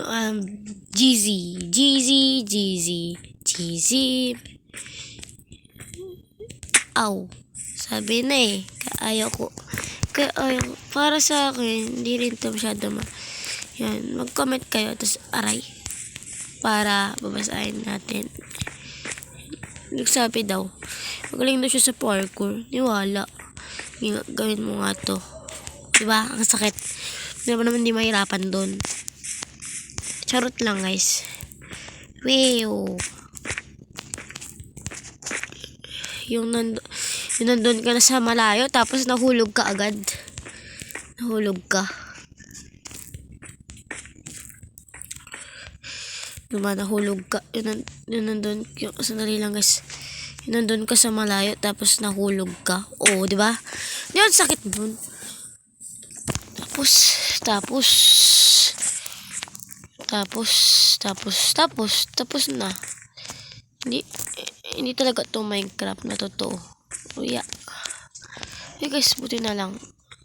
um, Jeezy, Jeezy, Jeezy, Jeezy. Aw, sabi na eh, ayaw ko. Kaya ayaw, para sa akin, hindi rin ito masyado yan, mag-comment kayo, tapos aray, para babasahin natin. Nagsabi daw, magaling daw siya sa parkour, niwala. Gawin mo nga to. Diba? Ang sakit. Naman di mahirapan doon. Charot lang guys. Wow. Yung nandun ka na sa malayo, tapos nahulog ka agad. Nahulog ka. Nahulog ka. Yun nandun. Sandali lang guys. Yun nandun ka sa malayo, tapos nahulog ka. Oo, diba? Yun, sakit dun. Tapos na. Hindi talaga to Minecraft na totoo. Uya. Eh guys, buti na lang.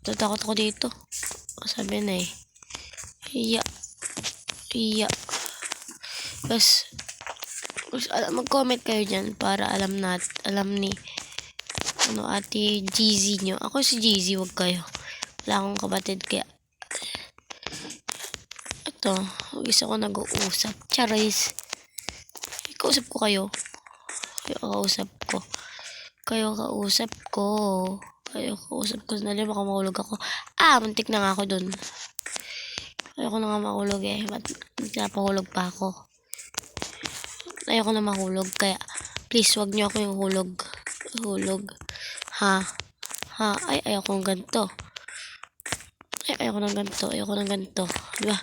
Tatakot ako dito. Sabi na eh. Iya. Guys, mag-comment kayo dyan para alam ni ate Jeezy nyo. Ako si Jeezy, wag kayo. Wala akong kapatid kaya ito, isa ko nag-uusap. Charis. Kausap ko kayo. Kausap ko. Sandali, baka mahulog ako. Muntik na nga ako dun. Ayoko na nga mahulog eh. Ba't napahulog pa ako? Ayoko na mahulog. Kaya, please, wag niyo ako yung hulog. Ha? Ay, ayoko ng ganito. Ayoko ng ganito. Diba?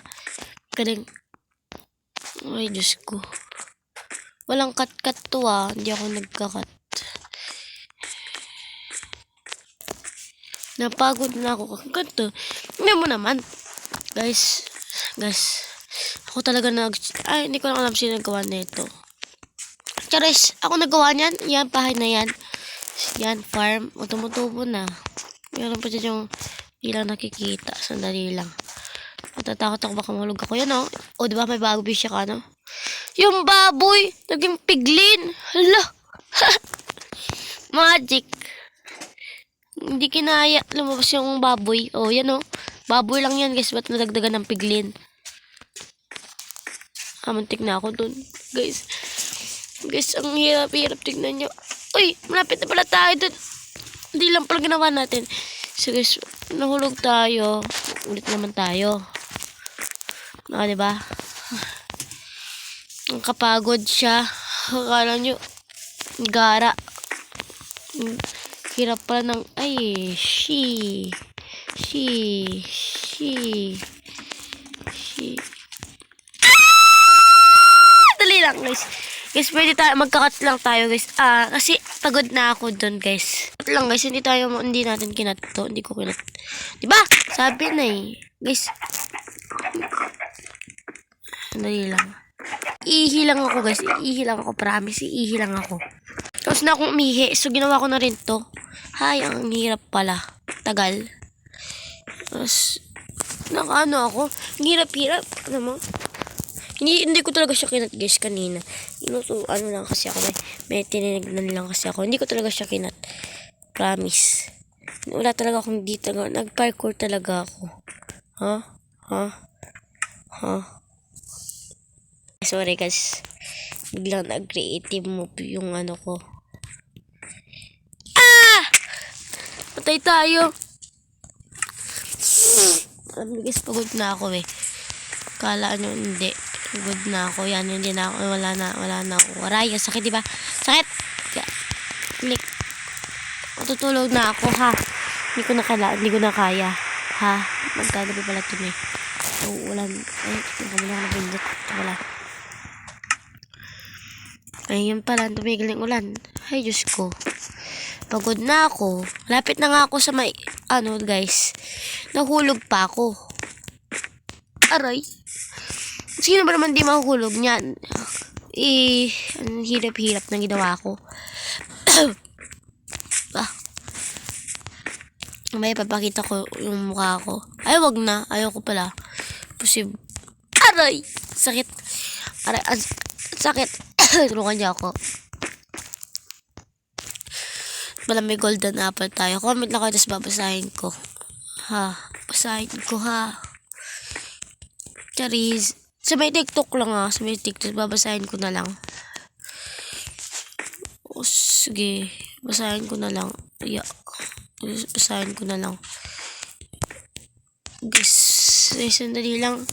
Galing. Ay, Diyos ko. Walang cut to Hindi ako nagka-cut. Napagod na ako. Ganito. Hindi mo naman. Guys. Ako talaga hindi ko lang alam sino nagawa nito. Charis, ako nagawa niyan. Yan, bahay na yan. Yan, farm. Tumutubo na. Meron pa dyan yung hindi lang nakikita. Sandali lang. Matatakot ako baka mahulog ako. Yan o. Diba may baboy siya ka, no? Yung baboy, naging piglin. Hala. Magic. Hindi kinaya lumabas yung baboy. Yan o. Baboy lang yan, guys. Ba't nadagdagan ng piglin? Muntik na ako dun. Guys, ang hirap tignan nyo. Uy, malapit na pala tayo dun. Hindi lang pala ginawa natin. So guys, nahulog tayo. Ulit naman tayo. Diba? Ang kapagod siya. Akala nyo, gara. Hirap pala ng, Dali lang guys. Guys, pwede tayo, magkakat lang tayo guys. Kasi pagod na ako dun guys. Lang guys, hindi natin kinat to. Hindi ko kinat. Diba? Sabi na eh. Guys. Dali lang. Ihilang ako guys. Promise. Ihilang ako. Tapos na akong umihi. So, ginawa ko na rin to. Ang hirap pala. Tagal. Tapos, ako. Ang hirap. Ano mo? Hindi ko talaga siya kinat guys kanina. Lang kasi ako. May tinignan lang kasi ako. Hindi ko talaga siya kinat. Promise. Wala talaga akong dito. Nag-parkour talaga ako. Sorry guys. Biglang nag-creative move yung ko. Patay tayo. Alam niyo guys, pagod na ako eh. Kala nyo hindi. Pagod na ako. Yan, hindi na ako. Wala na ako. Aray, sakit diba? Sakit! Click. Matutulog na ako ha. Hindi ko na kaya. Ha? Magkagabi pala ito eh. Ulan. Nakamula ko na bindot. Wala. Ayun pala, tumigil ng ulan. Ay, Diyos ko. Pagod na ako. Lapit na nga ako sa guys. Nahulog pa ako. Aray. Sino ba naman di mahuhulog niyan? Ang hirap-hirap na ginawa ko. May papakita ko yung mukha ko. Ay, wag na. Ayoko pala. Posible. Aray! Sakit. Aray, ang sakit. Tulungan niya ako. Wala, may golden apple tayo. Comment lang kayo, tapos babasahin ko. Basahin ko ha. Charis. Sa may TikTok lang ha. Sa may TikTok, babasahin ko na lang. O, sige. Basahin ko na lang. Basahin ko na lang. Guys, sandali lang.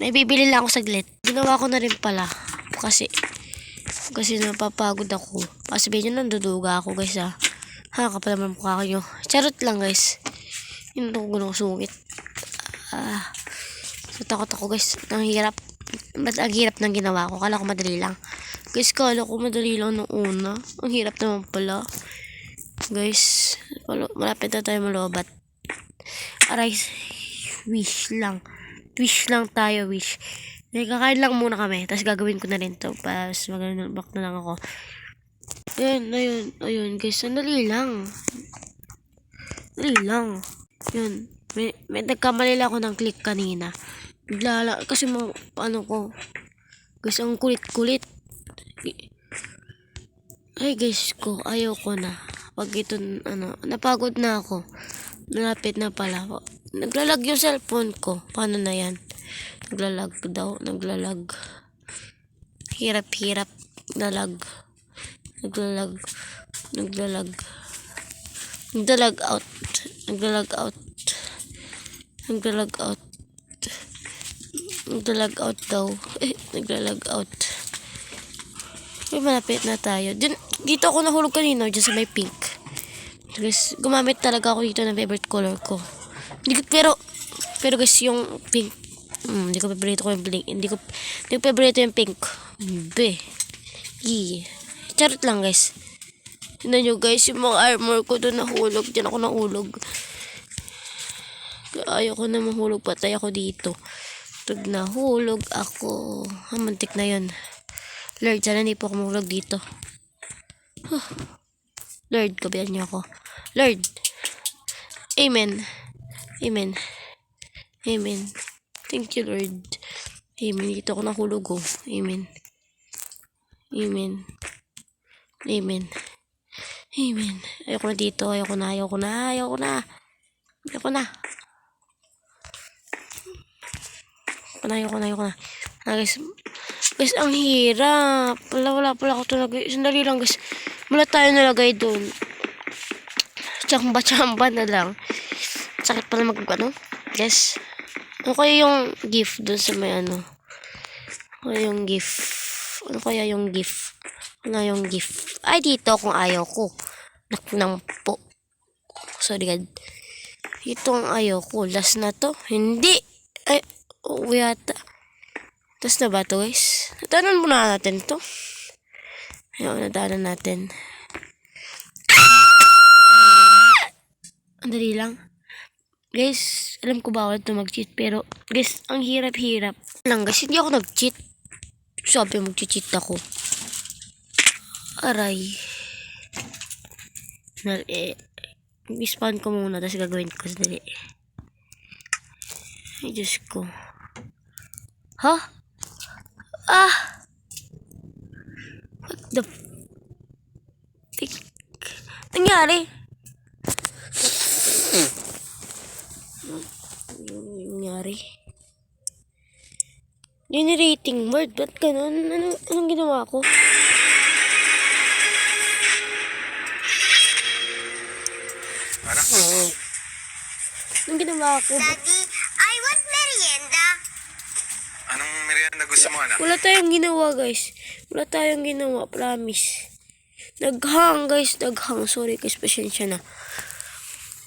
May bibili lang ako saglit. Ginawa ko na rin pala. Kasi napapagod ako. Sabihin nyo, nanduduga ako guys ha. Kapal naman mukha kayo. Charot lang guys. Yun ako gunong sungit. Natakot ako guys. Ang hirap. Ba't ang hirap ng ginawa ko? Kala ko madali lang. Guys, kala ko madali lang nung una. Ang hirap naman pala. Guys, malapit na tayo malobat. Aray, wish lang. Wish lang tayo, wish. Kakain lang muna kami. Tapos gagawin ko na rin to. Tapos mag-back na lang ako. Ayun, guys. Sandali lang. Sandali lang. Yun. May nagkamali lang ako ng click kanina. Kasi ko. Guys, ang kulit-kulit. Ay, guys ko. Ayaw ko na. Pag ito, napagod na ako. Malapit na pala. Naglalag yung cellphone ko. Paano na yan? Naglalag daw. Naglalag. Hirap. Nalag. Naglalag out. Naglalag out daw. Naglalag out. Ay, malapit na tayo. Dito ako nahulog kanina. Diyan sa may pink. Guys, gumamit talaga ako dito ng favorite color ko. Pero guys, yung pink. Hindi ko favorito yung pink. Hindi ko favorito yung pink. Charot lang guys. Tignan nyo guys, yung mga armor ko doon nahulog. Diyan ako nahulog. Ayaw ko na mahulog. Patay ako dito. Pag nahulog ako. Mantik na yun. Lord, sana hindi po ako mahulog dito. Lord, kabihan niyo ako. Lord. Amen. Thank you, Lord. Amen. Dito ako nahulog oh. Amen. Ayoko na dito. Ayoko na. Guys, ang hirap. Wala pala ako tulagay. Sandali lang guys. Wala tayo nalagay doon. Chamba na lang. Sakit pala Guys. Ano kaya yung gift doon sa may Ano kaya yung gift? Ay, dito kung ayaw ko. Naknang po. Sorry God. Ito ang ayaw ko. Last na to. Hindi. Ay, yata. Tapos na ba to guys? Natanan muna natin to. Ayun, natanan natin. Ang dali lang. Guys, alam ko bawal ito mag-cheat. Pero, guys, ang hirap-hirap. Lang guys, hindi ako nag-cheat. Sabi mag-cheat ako. Aray. I-spawn ko muna. Tapos gagawin ko. Sandali. Ay, Diyos ko. What the nangyari? Generating word. Ba't ganun? Anong ginawa ko? Anong ginawa ko? Daddy, I want merienda. Anong merienda gusto mo, anak? Wala tayong ginawa, guys. Wala tayong ginawa, promise. Naghang, guys. Sorry, guys.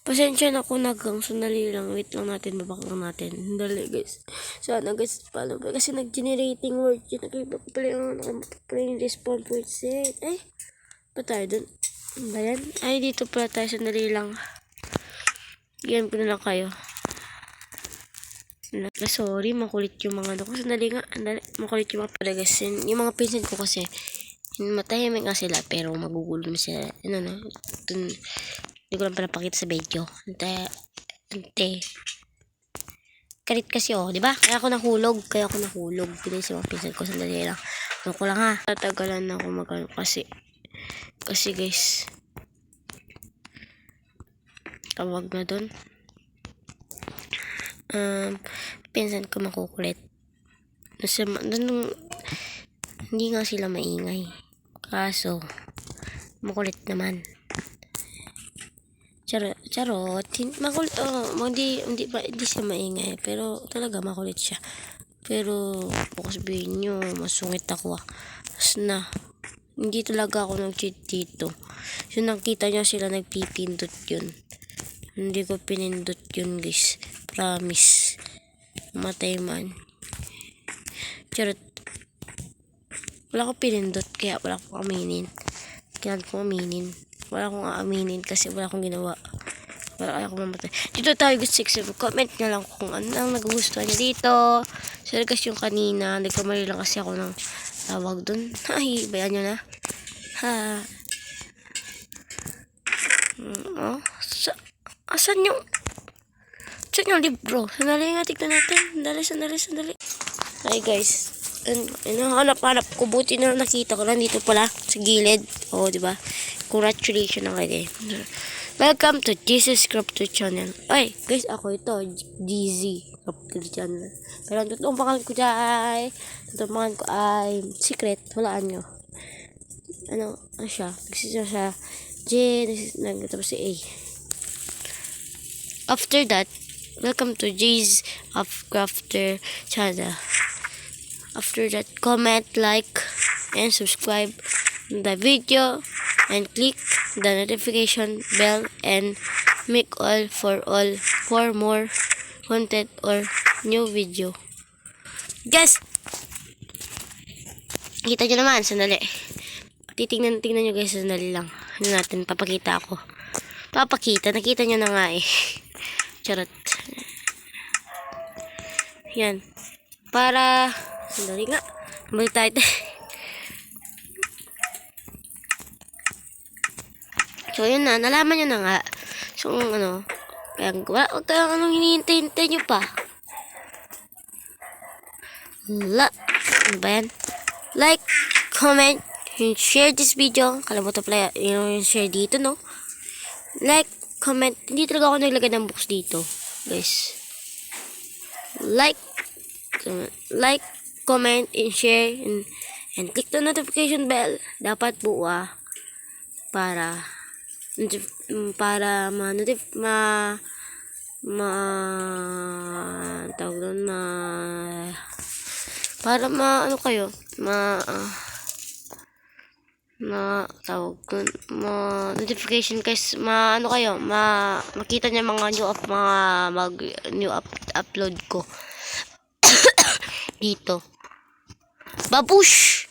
Pasensya na kung naghang. Sandali lang. Wait lang natin. Babak lang natin. Dali, guys. Sana, guys. Paano ba? Kasi nag-generating word yun. Nakipagpapalay yung respawn point set. Ay, pa tayo dun? Ba yan? Ay, dito pala tayo. Sandali lang. Yan ko na lang kayo. Sorry, makulit yung mga ko. Sandali nga. Makulit yung mga palagasin. Yung mga pinsan ko kasi matahimik nga sila. Pero magugulo na sila. Hindi ko lang pala pakita sa video. Ante. karit kasi di ba? Kaya ako nahulog. Bilis yung pinsan ko, sandali lang. Ano ko lang ha. Tatagalan na ako magano kasi guys, tawag na doon. Pinsan ko makukulit. Hindi nga sila maingay. Kaso, makulit naman. Charot. Makulit, hindi siya maingay. Pero talaga makulit siya. Pero, baka sabihin nyo, masungit ako As na, hindi talaga ako nag-cheat dito. So, nakita nyo sila nagpipindot yun. Hindi ko pinindot yun, guys. Promise. Matay man. Charot. Wala ko pinindot, kaya wala ko aminin. Wala akong aaminin kasi wala akong ginawa. Wala akong mamatay. Dito tayo guys, comment na lang kung ano ang nagugustuhan niya dito. Sorry kasi yung kanina, nagkamali lang kasi ako ng tawag dun. Ay, bayan nyo na. Ha. Asan yung libro? Sandali nga, tignan natin. Sandali. Hi guys. Hanap ko, buti na nakita ko lang dito pala sa gilid. Diba? Congratulations na kayo. Welcome to Jesus Crypto Channel. Ay, guys, ako ito, DZ Crypto Channel. Pero ang totoong pangalan ko ay secret, walaan nyo. Ano siya? Nagsisa siya J, tapos si A. After that, welcome to J's of Crafter Channel. After that, comment, like, and subscribe the video, and click the notification bell, and make all for more content or new video. Guys, kita nyo naman, sandali. Tingnan nyo guys, sandali lang. Ano natin, papakita ako. Nakita nyo na nga eh. Charot. Yan. Para, sandali nga. Balik tayo. So, yun na. Nalaman nyo na nga. So, ano. Kaya, huwag kayong anong hinihintay nyo pa. Ano ba yan? Like, comment, and share this video. Kalimutan pala yung share dito, no? Like, comment. Hindi talaga ako naglagay ng books dito, guys. Like, comment, and share, and click the notification bell. Dapat buo para notification guys, makita niya mga new upload ko dito. Babush!